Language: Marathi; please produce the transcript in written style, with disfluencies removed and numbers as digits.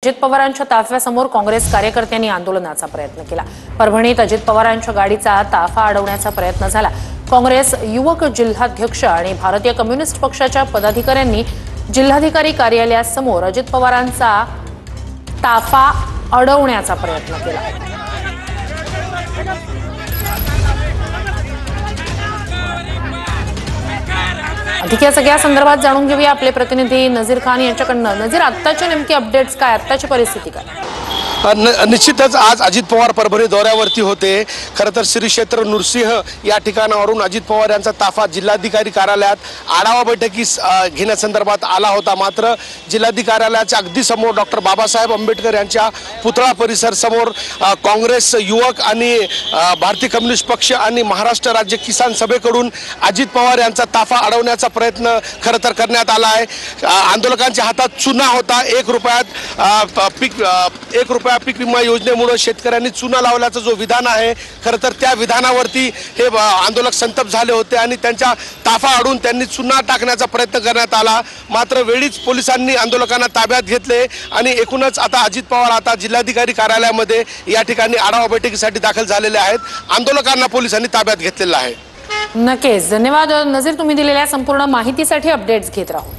अजित पवारांच्या ताफ्यासमोर काँग्रेस कार्यकर्त्यांनी आंदोलनाचा प्रयत्न केला। परभणीत अजित पवारांच्या गाडीचा ताफा अडवण्याचा प्रयत्न झाला। काँग्रेस युवक जिल्हाध्यक्ष आणि भारतीय कम्युनिस्ट पक्षाच्या पदाधिकाऱ्यांनी जिल्हाधिकारी कार्यालयासमोर अजित पवारांचा ताफा अडवण्याचा प्रयत्न केला। अधिक या सगळ्या संदर्भात जाणून घेऊया आपले प्रतिनिधी नजीर खान यांच्याकडनं। नजीर, आत्ताचे नेमके अपडेट्स काय, आत्ताची परिस्थिती काय? निश्चितच आज अजित पवार परभणी दौऱ्यावरती होते। खरं तर श्री क्षेत्र नृसिंह या ठिकाणावरून अजित पवार यांचा ताफा जिल्हाधिकारी कार्यालयात आढावा बैठकीस घेण्यासंदर्भात आला होता। मात्र जिल्हाधिकारी कार्यालयाच्या अगदी समोर डॉक्टर बाबासाहेब आंबेडकर यांच्या पुतळा परिसर समोर काँग्रेस युवक आणि भारतीय कम्युनिस्ट पक्ष आणि महाराष्ट्र राज्य किसान सभेकडून अजित पवार यांचा ताफा अडवण्याचा प्रयत्न खरं तर करण्यात आला आहे। आंदोलकांच्या हातात चुना होता। 1 रुपया पीक विमा योजनेमुळे शेतकऱ्यांनी चुना लावल्याचं जो विधान आहे, खरं तर त्या विधानावरती हे आंदोलक संतप्त झाले होते आणि त्यांच्या ताफा अडवून त्यांनी चुना टाकण्याचा प्रयत्न करण्यात आला। मात्र वेळीच पोलिसांनी आंदोलकांना ताब्यात घेतले आणि एकूणच आता अजित पवार आता जिल्हाधिकारी कार्यालयामध्ये या ठिकाणी आढावा बैठकीसाठी दाखल झालेले आहेत। आंदोलकांना पोलिसांनी ताब्यात घेतलेलं आहे। नक्कीच धन्यवाद नजीर, तुम्ही दिलेल्या संपूर्ण माहितीसाठी। अपडेट्स घेत राहू।